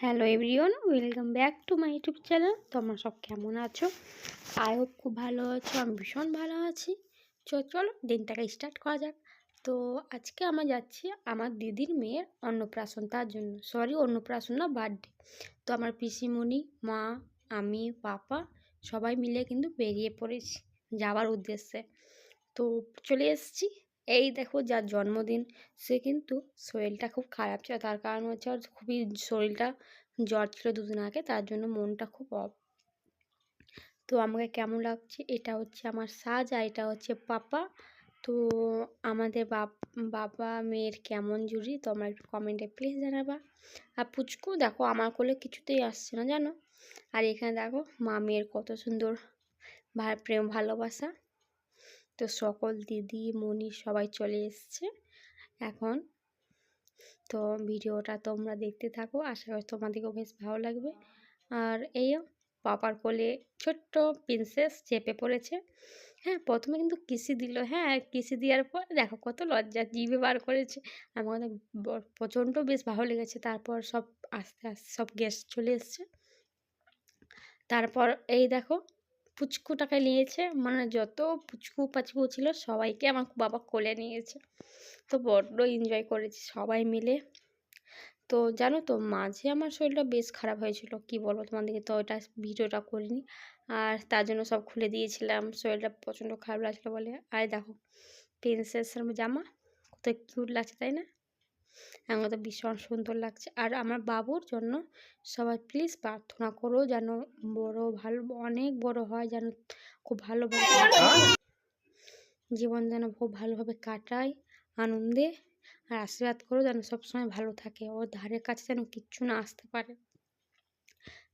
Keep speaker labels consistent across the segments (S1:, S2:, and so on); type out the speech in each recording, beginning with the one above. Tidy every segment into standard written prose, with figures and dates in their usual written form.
S1: Hello everyone, welcome back to my YouTube channel. তোমরা সব কেমন আছো? আই হোপ খুব ভালো আছো। আমি ভীষণ ভালো আছি। চলো দিনটাকে স্টার্ট করা যাক। তো আজকে আমরা যাচ্ছি আমার দিদির মেয়ের অন্নপ্রাশন, তার জন্য অন্নপ্রাশন না, বার্থডে। তো আমার পিসিমণি, মা, আমি, পাপা সবাই মিলে কিন্তু বেরিয়ে পড়েছি যাওয়ার উদ্দেশ্যে। তো চলে এসেছি। এই দেখো, যার জন্মদিন সে কিন্তু শরীরটা খুব খারাপ ছিল, তার কারণ হচ্ছে ওর খুবই শরীরটা জ্বর ছিল দুদিন আগে, তার জন্য মনটা খুব অফ। তো আমাকে কেমন লাগছে, এটা হচ্ছে আমার সাজ আর এটা হচ্ছে পাপা। তো আমাদের বাবা মেয়ের কেমন জুড়ি তোমরা একটু কমেন্টে প্লিজ জানাবা। আর পুচকু দেখো আমার কোলে কিছুতেই আসছে না জানো। আর এখানে দেখো মা মেয়ের কত সুন্দর প্রেম ভালোবাসা। তো সকল দিদি মনি সবাই চলে এসছে এখন। তো ভিডিওটা তোমরা দেখতে থাকো, আশা করি তোমাদেরকেও বেশ ভালো লাগবে। আর এই পাপার কোলে ছোট্ট প্রিন্সেস চেপে পড়েছে। হ্যাঁ, প্রথমে কিন্তু কিসি দিল। হ্যাঁ, কিসি দেওয়ার পর দেখো কত লজ্জা, জিভে বার করেছে। আমার প্রচণ্ড বেশ ভালো লেগেছে। তারপর সব আস্তে আস্তে সব গেস্ট চলে এসছে। তারপর এই দেখো পুচকুটাকে নিয়েছে, মানে যত পুচকু পাচকু ছিল সবাইকে আমার বাবা কোলে নিয়েছে। তো বড্ড এনজয় করেছি সবাই মিলে। তো জানো তো মাঝে আমার শরীরটা বেশ খারাপ হয়েছিল, কি বলবো তোমাদেরকে, তো ওটা ভিডিওটা করিনি। আর তার জন্য সব খুলে দিয়েছিলাম, শরীরটা প্রচণ্ড খারাপ লাগছিলো বলে। আর দেখো প্রিন্সেসের জামা কত কিউট লাগছে, তাই না? আমার তো ভীষণ সুন্দর লাগছে। আর আমার বাবুর জন্য সবাই প্লিজ প্রার্থনা করো যেন ভালো, অনেক বড় হয়, যেন খুব ভালোভাবে জীবন যেন খুব ভালোভাবে কাটায় আনন্দে। আর আশীর্বাদ করো যেন সবসময় ভালো থাকে, ওর ধারের কাছে যেন কিচ্ছু না আসতে পারে।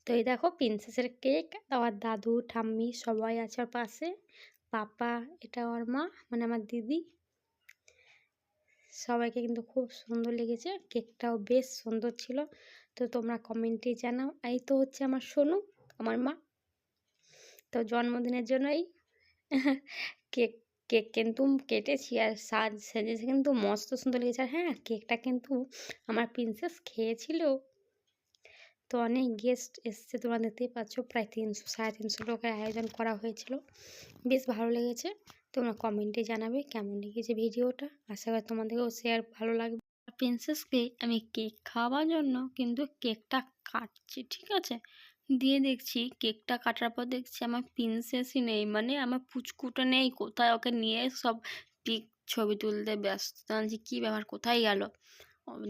S1: তো এই দেখো প্রিন্সেসের কেক, আমার দাদু ঠাম্মি সবাই আছে ওর পাশে। পাপা, এটা ওর মা মানে আমার দিদি। সবাইকে কিন্তু খুব সুন্দর লেগেছে, কেকটাও বেশ সুন্দর ছিল। তো তোমরা কমেন্টে জানাও। এই তো হচ্ছে আমার সোনু, আমার মা। তো জন্মদিনের জন্যই কেক কেক কিন্তু কেটেছি, আর সেজেছে কিন্তু মস্ত সুন্দর লেগেছে। আর হ্যাঁ, কেকটা কিন্তু আমার প্রিন্সেস খেয়েছিল। তো অনেক গেস্ট এসছে, তোমরা দেখতেই পাচ্ছ, প্রায় 300-350 লোকের আয়োজন করা হয়েছিল। বেশ ভালো লেগেছে। তোমরা কমেন্টে জানাবে কেমন লেগেছে ভিডিওটা, আশা করি তোমাদেরকেও শেয়ার ভালো লাগবে। প্রিন্সেসকে আমি কেক খাওয়ার জন্য কিন্তু কেকটা কাটছি, ঠিক আছে। দিয়ে দেখছি কেকটা কাটার পর দেখছি আমার প্রিন্সেসই নেই, মানে আমার পুচকুটা নেই, কোথায় ওকে নিয়ে সব পিক ছবি তুলতে ব্যস্ত। জানছি কী ব্যাপার, কোথায় গেল।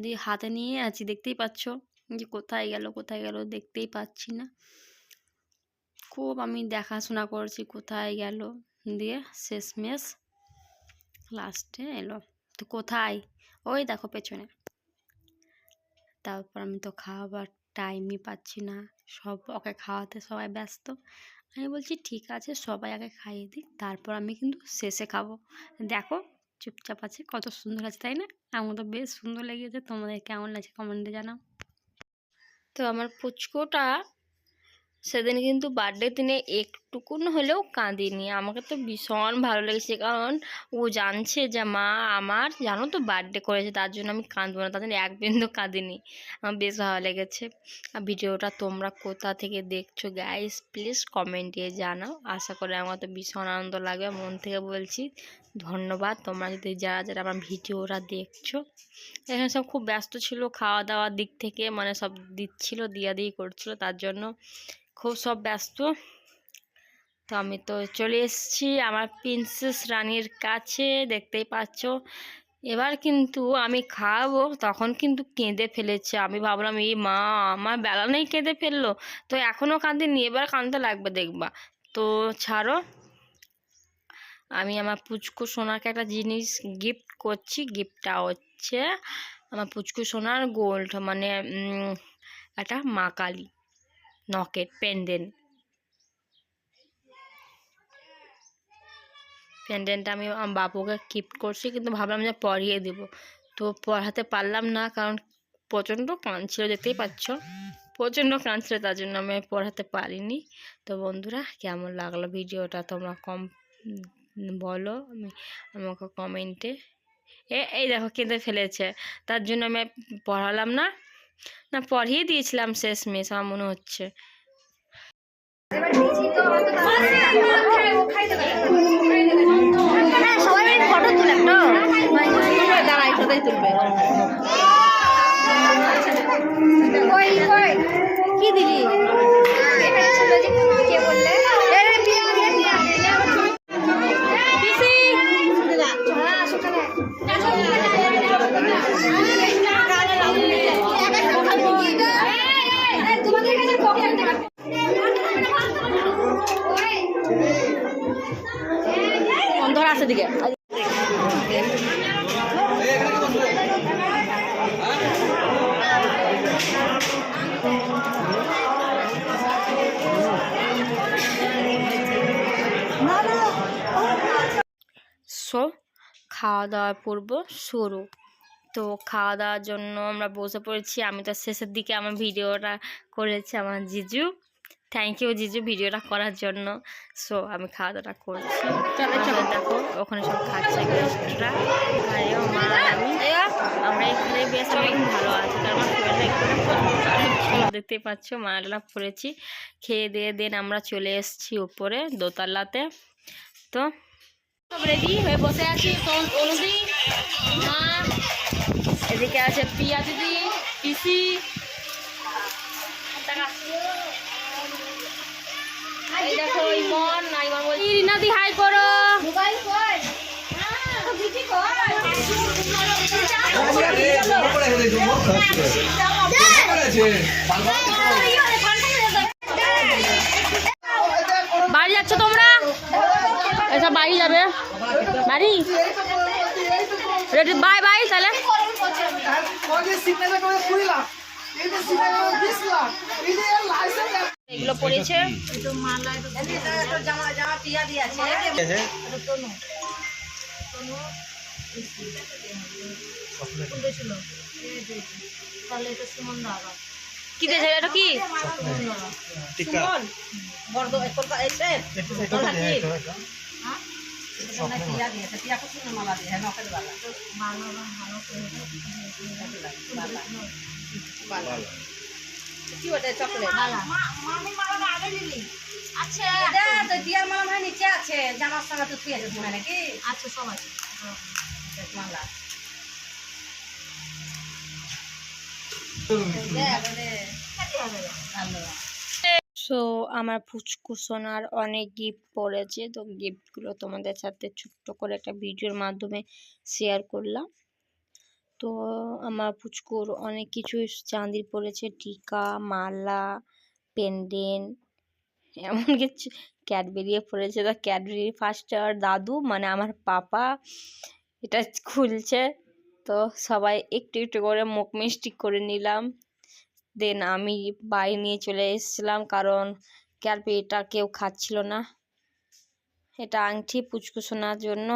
S1: দিয়ে হাতে নিয়ে আছি, দেখতেই পাচ্ছ যে কোথায় গেল দেখতেই পাচ্ছি না। খুব আমি দেখাশোনা করছি কোথায় গেল, দিয়ে শেষমেশ লাস্টে এলো। তো কোথায়, ওই দেখো পেছনে। তারপর আমি তো খাওয়াবার টাইমই পাচ্ছি না, সব ওকে খাওয়াতে সবাই ব্যস্ত। আমি বলছি ঠিক আছে সবাই আগে খাইয়ে দিই, তারপর আমি কিন্তু শেষে খাবো। দেখো চুপচাপ আছে, কত সুন্দর আছে তাই না? আমার তো বেশ সুন্দর লেগেছে। তোমাদের কেমন লাগছে কমেন্টে জানাও। তো আমার পুচকুটা সেদিন কিন্তু বার্থডে দিনে একটুকুন হলেও কাঁদিনি। আমাকে তো ভীষণ ভালো লেগেছে, কারণ ও জানছে যে মা আমার জানো তো বার্থডে করেছে, তার জন্য আমি কাঁদবো না, তার জন্য এক বিন্দু কাঁদিনি। আমার বেশ ভালো লেগেছে। আর ভিডিওটা তোমরা কোথা থেকে দেখছো গাইস প্লিজ কমেন্টে জানাও। আশা করি আমার তো ভীষণ আনন্দ লাগবে, মন থেকে বলছি ধন্যবাদ তোমরা যদি যারা আমার ভিডিওটা দেখছো। এখানে সব খুব ব্যস্ত ছিল খাওয়া দাওয়ার দিক থেকে, মানে সব দিচ্ছিল, দিয়ে করছিল, তার জন্য খুব সব ব্যস্ত। তো আমি তো চলে এসেছি আমার প্রিন্সেস রানীর কাছে, দেখতেই পাচ্ছ। এবার কিন্তু আমি খাওয়াবো, তখন কিন্তু কেঁদে ফেলেছে। আমি ভাবলাম এই মা আমার বেলা নেই কেঁদে ফেললো, তো এখনও কাঁদেনি, এবার কাঁদতে লাগবে দেখবা। তো ছাড়ো, আমি আমার পুচকু সোনাকে একটা জিনিস গিফট করছি। গিফটটা হচ্ছে আমার পুচকু সোনার গোল্ড, মানে একটা মা কালী নকেট পেন্ডেন্ট। পেন্ডেন্টটা আমি আমার বাবুকে গিফট করছি, কিন্তু ভাবলাম যে পরিয়ে দেব, তো পরাতে পারলাম না, কারণ প্রচণ্ড কাঁদছিল, দেখতেই পাচ্ছ প্রচণ্ড কাঁদছিল, তার জন্য আমি পরাতে পারিনি। তো বন্ধুরা কেমন লাগলো ভিডিওটা তোমরা বলো আমাকে কমেন্টে। এই দেখো কেঁদে ফেলেছে, তার জন্য আমি পড়ালাম না। না পড়িয়ে দিয়েছিলাম শেষমেশ আমার মনে হচ্ছে।
S2: সবাই ফটো তুলে তো দাঁড়াই সবাই তুলবে। কি দিলি কে বললে অন্ধর আছে দিকে
S1: সো খাওয়া দাওয়ার পূর্ব শুরু। তো খাওয়া দাওয়ার জন্য আমরা বসে পড়েছি। আমি তো শেষের দিকে আমার ভিডিওটা করেছি আমার জিজু। থ্যাংক ইউ জিজু ভিডিওটা করার জন্য। সো আমি খাওয়া দাওয়াটা করছি। দেখো ওখানে সব খাচ্ছে গেস্টরা, ভাইও মা আমি। আমরা এখানে বেশ অনেক ভালো আছি, কারণ আমার শরীরটা একটু দেখতে পাচ্ছ মালাটা পরেছি। খেয়ে দিয়ে দেন আমরা চলে এসেছি উপরে দোতলাতে। তো সব রেডি হয়ে বসে আছি। অনুদি মা, এদিকে আছে পিয়া দিদি, পিসি, এই দেখো ইমন বলছি রিনাদি হাই করো। বাড়ি যাচ্ছ তোমরা? এসব বাড়ি যাবে, বাড়ি রেডি। বাই বাই তাহলে। এগুলো পড়েছে কি দিয়েছে এটা? কি
S2: নিচে আছে জামার সঙ্গে তো নাকি আচ্ছা সব আছে মালা।
S1: সো আমার পুচকু সোনার অনেক গিফট পড়েছে। তো গিফটগুলো তোমাদের সাথে ছোট্ট করে একটা ভিডিওর মাধ্যমে শেয়ার করলাম। তো আমার পুচকুর অনেক কিছু চাঁদির পড়েছে, টিকা, মালা, পেন্ডেন্ট, এমন কিছু ক্যাডবেরিও পড়েছে। তো ক্যাডবেরি ফার্স্ট আর দাদু মানে আমার পাপা এটা খুলছে। তো সবাই একটু একটু করে মুখ মিষ্টি করে নিলাম। দেন আমি বাড়ি নিয়ে চলে এসেছিলাম, কারণ ক্যাডবেরিটা কেউ খাচ্ছিল না। এটা আংটি পুচকু শোনার জন্য।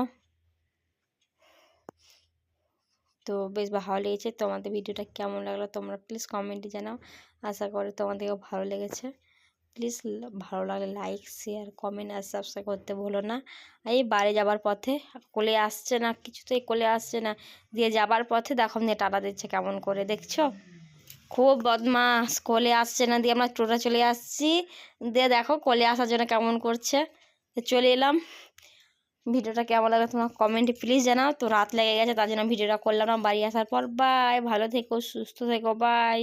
S1: তো বেশ ভালো লেগেছে। তোমাদের ভিডিওটা কেমন লাগলো তোমরা প্লিজ কমেন্টে জানাও। আশা করি তোমাদেরও ভালো লেগেছে। প্লিজ ভালো লাগলে লাইক, শেয়ার, কমেন্ট আর সাবস্ক্রাইব করতে ভুলো না। এই বাড়ি যাবার পথে কোলে আসছে না, কিছুতেই কোলে আসছে না, দিয়ে যাবার পথে দেখো নিয়ে টাটা দিচ্ছে কেমন করে, দেখছো? খুব বদমাস, কোলে আসছে না, দিয়ে আমরা টোটা চলে আসছি, দিয়ে দেখো কোলে আসার জন্য কেমন করছে। চলে এলাম। ভিডিওটা কেমন লাগে তোমার কমেন্টে প্লিজ জানাও। তো রাত লেগে গেছে তার জন্য ভিডিওটা করলাম না বাড়ি আসার পর। বাই, ভালো থেকো, সুস্থ থেকো, বাই।